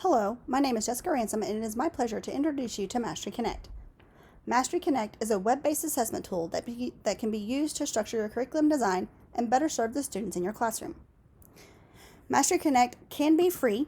Hello, my name is Jessica Ransom, and it is my pleasure to introduce you to Mastery Connect. Mastery Connect is a web-based assessment tool that can be used to structure your curriculum design and better serve the students in your classroom. Mastery Connect can be free,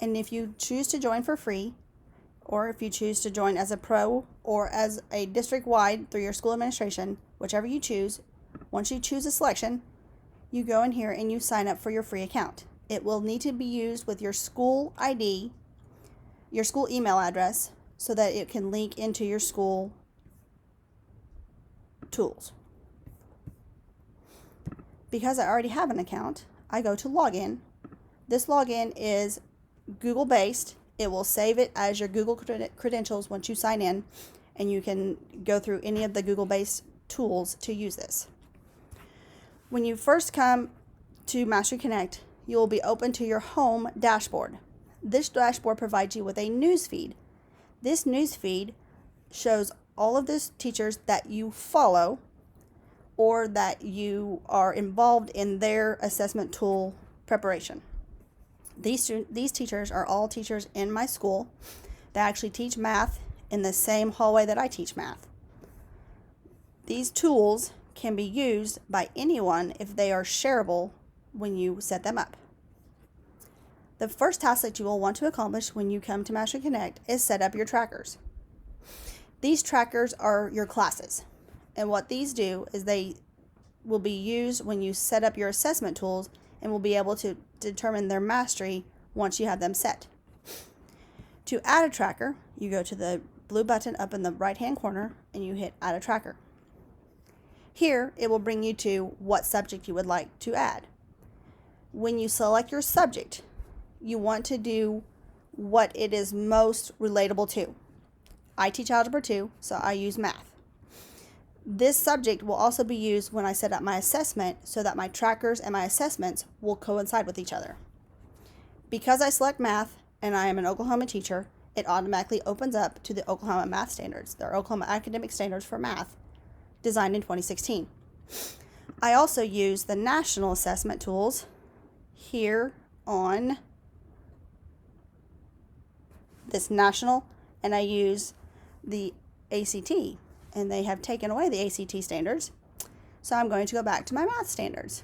and if you choose to join for free, or if you choose to join as a pro or as a district-wide through your school administration, whichever you choose, once you choose a selection, you go in here and you sign up for your free account. It will need to be used with your school ID, your school email address, so that it can link into your school tools. Because I already have an account, I go to login. This login is Google based. It will save it as your Google credentials once you sign in, and you can go through any of the Google based tools to use this. When you first come to Mastery Connect, you will be open to your home dashboard. This dashboard provides you with a news feed. This news feed shows all of the teachers that you follow or that you are involved in their assessment tool preparation. These teachers are all teachers in my school that actually teach math in the same hallway that I teach math. These tools can be used by anyone if they are shareable when you set them up. The first task that you will want to accomplish when you come to Mastery Connect is set up your trackers. These trackers are your classes, and what these do is they will be used when you set up your assessment tools and will be able to determine their mastery once you have them set. To add a tracker, you go to the blue button up in the right hand corner and you hit add a tracker. Here it will bring you to what subject you would like to add. When you select your subject, you want to do what it is most relatable to. I teach Algebra 2, so I use math. This subject will also be used when I set up my assessment so that my trackers and my assessments will coincide with each other. Because I select math and I am an Oklahoma teacher, it automatically opens up to the Oklahoma Math Standards, the Oklahoma Academic Standards for Math, designed in 2016. I also use the national assessment tools here on this national, and I use the ACT, and they have taken away the ACT standards, so I'm going to go back to my math standards.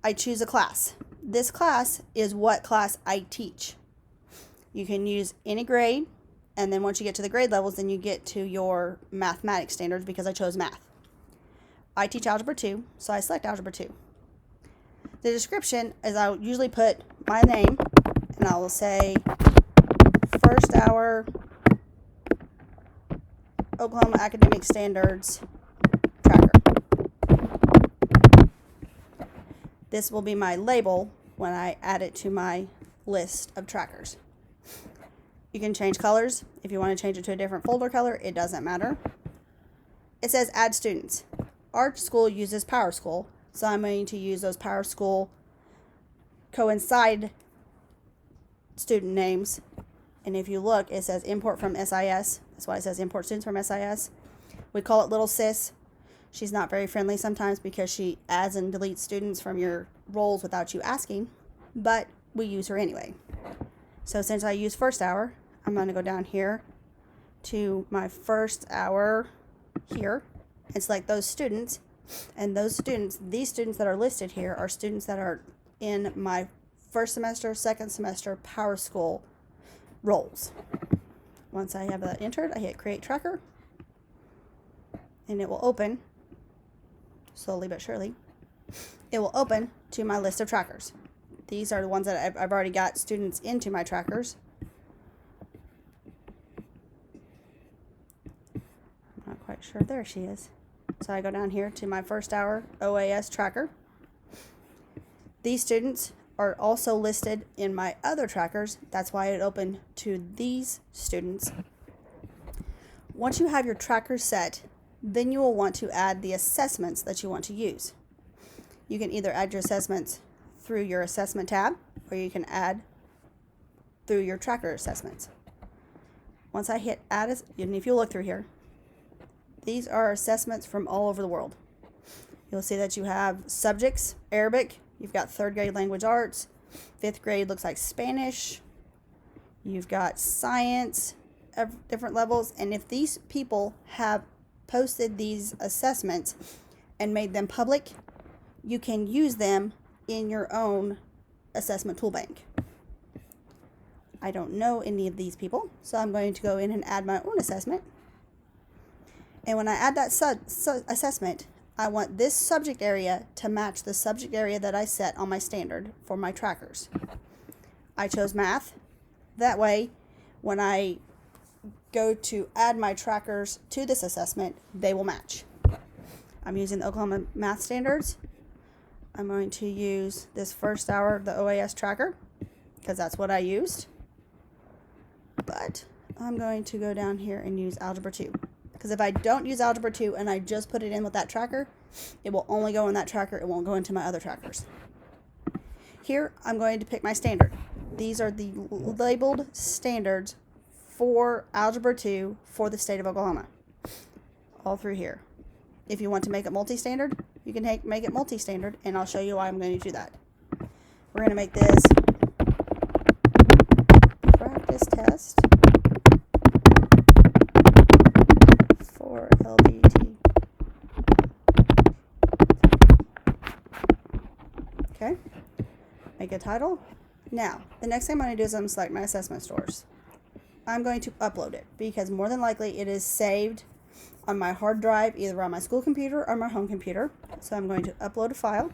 I choose a class. This class is what class I teach. You can use any grade, and then once you get to the grade levels, then you get to your mathematics standards because I chose math. I teach Algebra 2, so I select Algebra 2. The description is I'll usually put my name, and I will say first hour Oklahoma Academic Standards tracker. This will be my label when I add it to my list of trackers. You can change colors. If you want to change it to a different folder color, it doesn't matter. It says add students. Our school uses PowerSchool, so I'm going to use those PowerSchool coincide student names. And if you look, it says import from SIS. That's why it says import students from SIS. We call it Little Sis. She's not very friendly sometimes because she adds and deletes students from your roles without you asking, but we use her anyway. So since I use first hour, I'm going to go down here to my first hour here and select those students. And those students, these students that are listed here are students that are in my first semester, second semester PowerSchool roles. Once I have that entered, I hit create tracker and it will open slowly but surely. It will open to my list of trackers. These are the ones that I've already got students into my trackers. I'm not quite sure. There she is. So I go down here to my first hour OAS tracker. These students are also listed in my other trackers. That's why it opened to these students. Once you have your trackers set, then you will want to add the assessments that you want to use. You can either add your assessments through your assessment tab, or you can add through your tracker assessments. Once I hit add, and if you look through here, these are assessments from all over the world. You'll see that you have subjects, Arabic, you've got third grade language arts, fifth grade looks like Spanish, You've got science of different levels. And if these people have posted these assessments and made them public, you can use them in your own assessment tool bank. I don't know any of these people, so I'm going to go in and add my own assessment. And when I add that assessment, I want this subject area to match the subject area that I set on my standard for my trackers. I chose math. That way, when I go to add my trackers to this assessment, they will match. I'm using the Oklahoma Math Standards. I'm going to use this first hour of the OAS tracker because that's what I used. But I'm going to go down here and use Algebra 2. Because if I don't use Algebra 2 and I just put it in with that tracker, it will only go in that tracker. It won't go into my other trackers. Here, I'm going to pick my standard. These are the labeled standards for Algebra 2 for the state of Oklahoma. All through here. If you want to make it multi-standard, you can make it multi-standard, and I'll show you why I'm going to do that. We're going to make this practice test for LBT. Okay, make a title. Now, the next thing I'm going to do is I'm going to select my assessment stores. I'm going to upload it because more than likely it is saved on my hard drive, either on my school computer or my home computer. So I'm going to upload a file,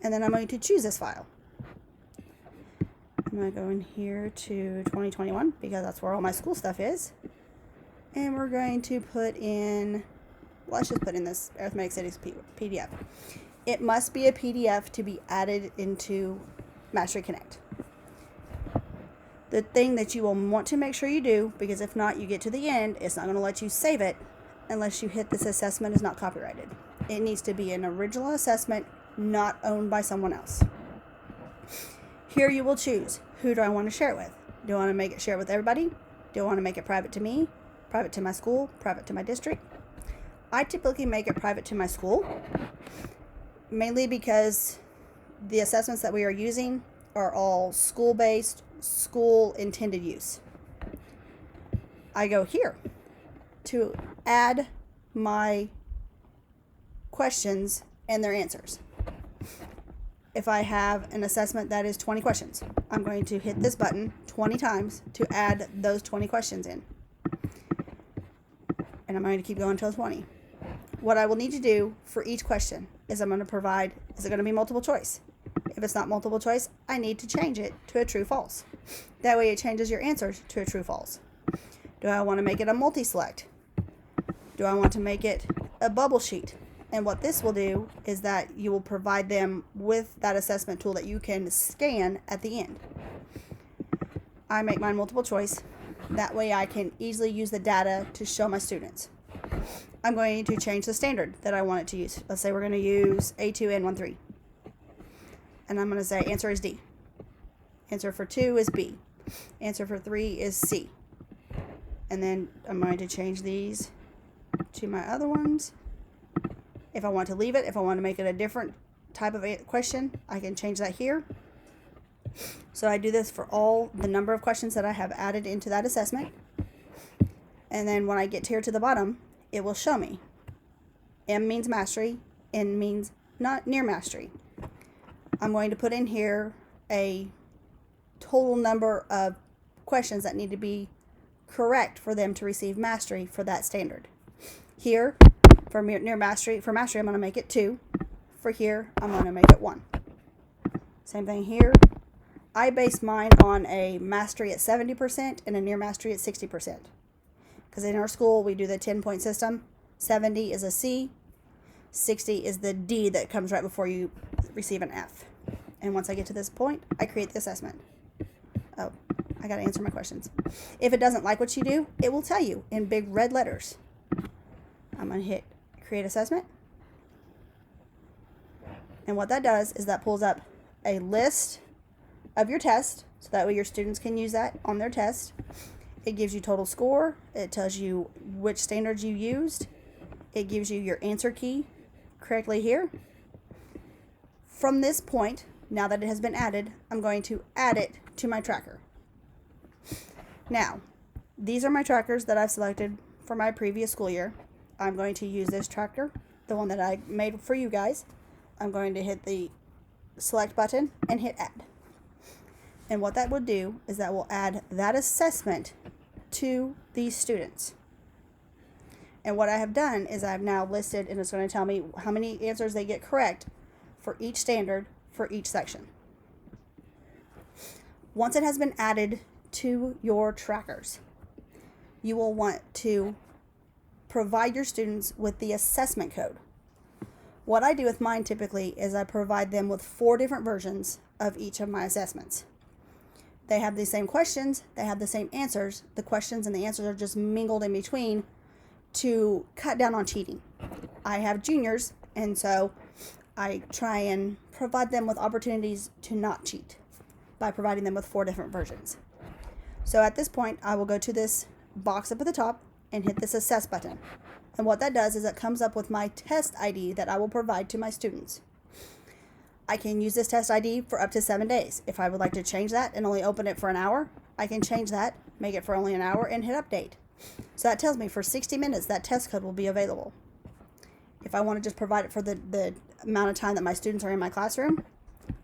and then I'm going to choose this file. I'm going to go in here to 2021 because that's where all my school stuff is. And we're going to put in, let's just put in this Arithmetic Cities PDF. It must be a PDF to be added into Mastery Connect. The thing that you will want to make sure you do, because if not, you get to the end, it's not going to let you save it unless you hit this assessment is not copyrighted. It needs to be an original assessment, not owned by someone else. Here you will choose, who do I want to share it with? Do I want to make it share it with everybody? Do I want to make it private to me, private to my school, private to my district? I typically make it private to my school, mainly because the assessments that we are using are all school-based, school-intended use. I go here to add my questions and their answers. If I have an assessment that is 20 questions, I'm going to hit this button 20 times to add those 20 questions in. And I'm going to keep going until 20. What I will need to do for each question is I'm going to provide, is it going to be multiple choice? If it's not multiple choice, I need to change it to a true false. That way it changes your answers to a true false. Do I want to make it a multi-select? Do I want to make it a bubble sheet? And what this will do is that you will provide them with that assessment tool that you can scan at the end. I make mine multiple choice. That way I can easily use the data to show my students. I'm going to change the standard that I want it to use. Let's say we're going to use A2N13. And I'm going to say answer is D. Answer for 2 is B. Answer for 3 is C. And then I'm going to change these to my other ones. If I want to leave it, if I want to make it a different type of question, I can change that here. So I do this for all the number of questions that I have added into that assessment. And then when I get here to the bottom, it will show me. M means mastery, N means not near mastery. I'm going to put in here a total number of questions that need to be correct for them to receive mastery for that standard. Here, for near mastery, for mastery, I'm going to make it 2. For here, I'm going to make it 1. Same thing here. I base mine on a mastery at 70% and a near mastery at 60%. Because in our school, we do the 10-point system. 70 is a C. 60 is the D that comes right before you receive an F. And once I get to this point, I create the assessment. Oh, I got to answer my questions. If it doesn't like what you do, it will tell you in big red letters. I'm going to hit create assessment. And what that does is that pulls up a list of your test, so that way your students can use that on their test. It gives you total score. It tells you which standards you used. It gives you your answer key correctly here. From this point, now that it has been added, I'm going to add it to my tracker. Now, these are my trackers that I've selected for my previous school year. I'm going to use this tracker, the one that I made for you guys. I'm going to hit the select button and hit add. And what that will do is that will add that assessment to these students. And what I have done is I've now listed, and it's going to tell me how many answers they get correct for each standard for each section. Once it has been added to your trackers, you will want to provide your students with the assessment code. What I do with mine typically is I provide them with 4 different versions of each of my assessments. They have the same questions, they have the same answers. The questions and the answers are just mingled in between to cut down on cheating. I have juniors, and so I try and provide them with opportunities to not cheat by providing them with 4 different versions. So at this point, I will go to this box up at the top and hit this assess button. And what that does is it comes up with my test ID that I will provide to my students. I can use this test ID for up to 7 days. If I would like to change that and only open it for an hour, I can change that, make it for only an hour, and hit update. So that tells me for 60 minutes that test code will be available. If I want to just provide it for the amount of time that my students are in my classroom,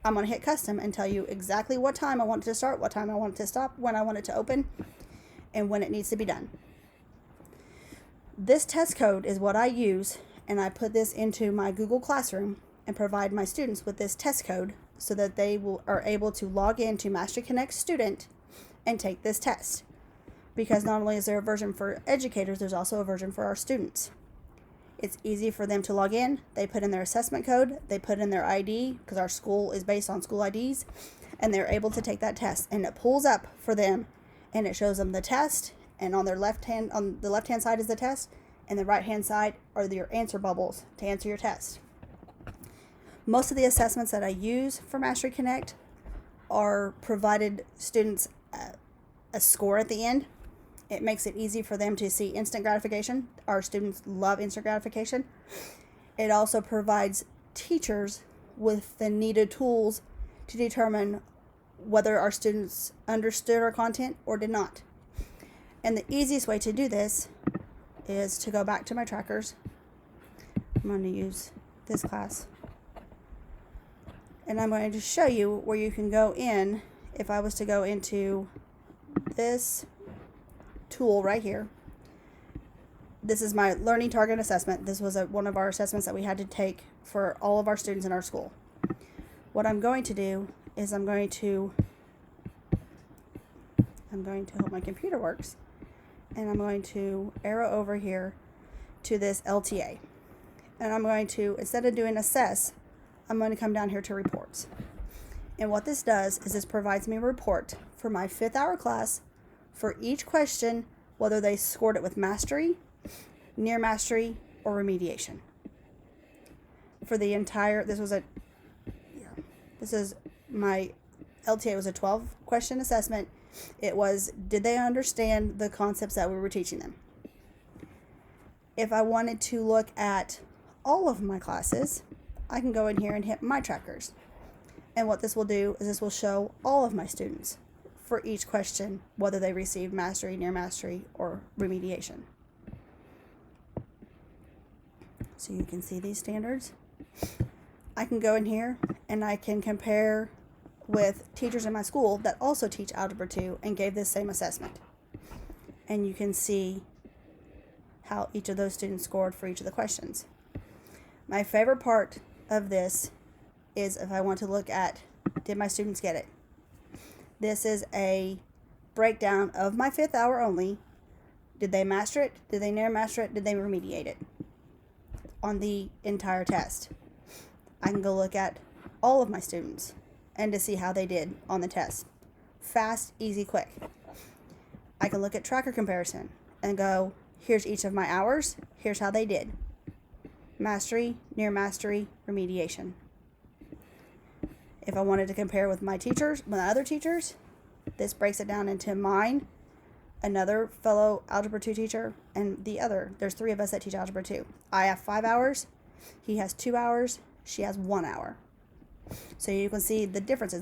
I'm going to hit custom and tell you exactly what time I want it to start, what time I want it to stop, when I want it to open, and when it needs to be done. This test code is what I use, and I put this into my Google Classroom and provide my students with this test code so that they are able to log in to Mastery Connect Student and take this test. Because not only is there a version for educators, there's also a version for our students. It's easy for them to log in. They put in their assessment code, they put in their ID, because our school is based on school IDs, and they're able to take that test. And it pulls up for them, and it shows them the test, and on the left hand side is the test, and the right hand side are your answer bubbles to answer your test. Most of the assessments that I use for Mastery Connect are provided students a score at the end. It makes it easy for them to see instant gratification. Our students love instant gratification. It also provides teachers with the needed tools to determine whether our students understood our content or did not. And the easiest way to do this is to go back to my trackers. I'm going to use this class. And I'm going to show you where you can go in. If I was to go into this tool right here, this is my learning target assessment. This was one of our assessments that we had to take for all of our students in our school. What I'm going to do is I'm going to hope my computer works, and I'm going to arrow over here to this LTA, and I'm going to, instead of doing assess, I'm going to come down here to reports. And what this does is this provides me a report for my 5th hour class for each question, whether they scored it with mastery, near mastery, or remediation. For the entire, this is my LTA was a 12 question assessment. It was, did they understand the concepts that we were teaching them? If I wanted to look at all of my classes, I can go in here and hit my trackers. And what this will do is this will show all of my students for each question, whether they received mastery, near mastery, or remediation. So you can see these standards. I can go in here and I can compare with teachers in my school that also teach Algebra 2 and gave this same assessment. And you can see how each of those students scored for each of the questions. My favorite part of this is if I want to look at, did my students get it? This is a breakdown of my 5th hour only. Did they master it? Did they near master it? Did they remediate it? On the entire test. I can go look at all of my students and to see how they did on the test. Fast, easy, quick. I can look at tracker comparison and go, here's each of my hours. Here's how they did. Mastery, near mastery, remediation. If I wanted to compare with my other teachers, this breaks it down into mine, another fellow Algebra 2 teacher, and there's 3 of us that teach Algebra 2. I have 5 hours, he has 2 hours, she has 1 hour. So you can see the differences.